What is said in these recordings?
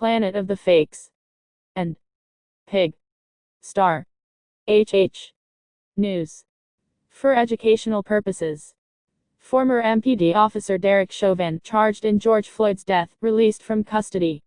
Planet of the Fakes, and Pig. Star. HH. News. For educational purposes. Former MPD officer Derek Chauvin, charged in George Floyd's death, released from custody.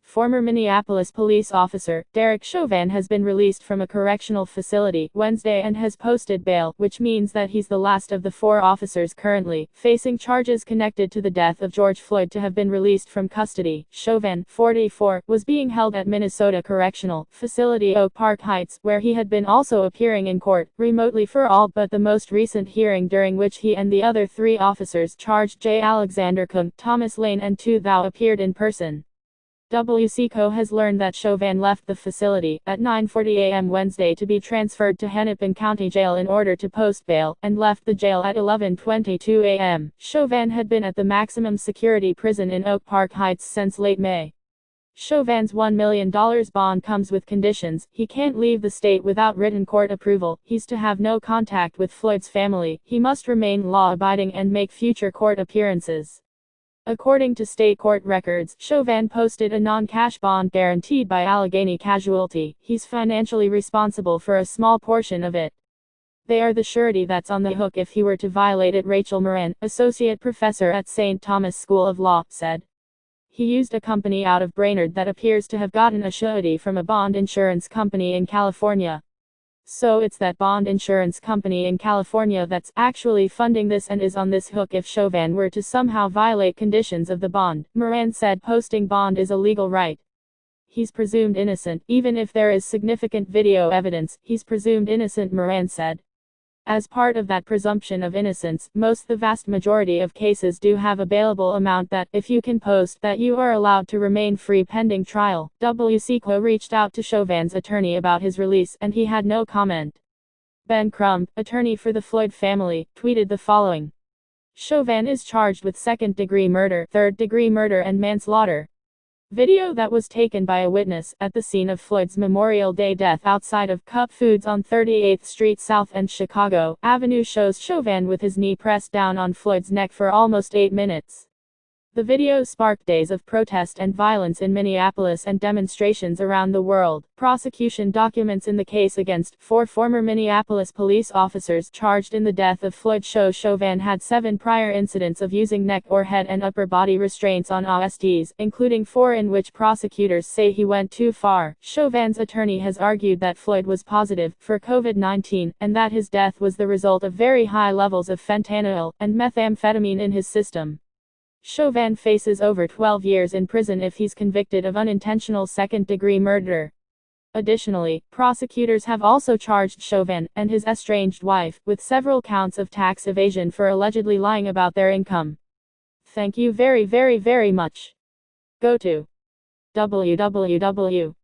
Former Minneapolis police officer, Derek Chauvin, has been released from a correctional facility Wednesday and has posted bail, which means that he's the last of the 4 officers currently facing charges connected to the death of George Floyd to have been released from custody. Chauvin, 44, was being held at Minnesota Correctional Facility Oak Park Heights, where he had been also appearing in court, remotely for all but the most recent hearing, during which he and the other 3 officers charged J. Alexander Kuhn, Thomas Lane and Tu Thao appeared in person. WCCO has learned that Chauvin left the facility at 9:40 a.m. Wednesday to be transferred to Hennepin County Jail in order to post bail, and left the jail at 11:22 a.m. Chauvin had been at the maximum security prison in Oak Park Heights since late May. Chauvin's $1 million bond comes with conditions. He can't leave the state without written court approval. He's to have no contact with Floyd's family. He must remain law-abiding and make future court appearances. According to state court records, Chauvin posted a non-cash bond guaranteed by Allegheny Casualty. He's financially responsible for a small portion of it. They are the surety that's on the hook if he were to violate it, Rachel Moran, associate professor at St. Thomas School of Law, said. He used a company out of Brainerd that appears to have gotten a surety from a bond insurance company in California. So it's that bond insurance company in California that's actually funding this and is on this hook if Chauvin were to somehow violate conditions of the bond. Moran said posting bond is a legal right. He's presumed innocent, even if there is significant video evidence. He's presumed innocent, Moran said. As part of that presumption of innocence, the vast majority of cases do have a bailable amount that, if you can post that, you are allowed to remain free pending trial. WCCO reached out to Chauvin's attorney about his release, and he had no comment. Ben Crumb, attorney for the Floyd family, tweeted the following. Chauvin is charged with second-degree murder, third-degree murder and manslaughter. Video that was taken by a witness at the scene of Floyd's Memorial Day death outside of Cup Foods on 38th Street South and Chicago Avenue shows Chauvin with his knee pressed down on Floyd's neck for almost 8 minutes. The video sparked days of protest and violence in Minneapolis and demonstrations around the world. Prosecution documents in the case against 4 former Minneapolis police officers charged in the death of Floyd show Chauvin had 7 prior incidents of using neck or head and upper body restraints on arrestees, including 4 in which prosecutors say he went too far. Chauvin's attorney has argued that Floyd was positive for COVID-19, and that his death was the result of very high levels of fentanyl and methamphetamine in his system. Chauvin faces over 12 years in prison if he's convicted of unintentional second-degree murder. Additionally, prosecutors have also charged Chauvin and his estranged wife with several counts of tax evasion for allegedly lying about their income. Thank you very much. Go to www.amer-eca.org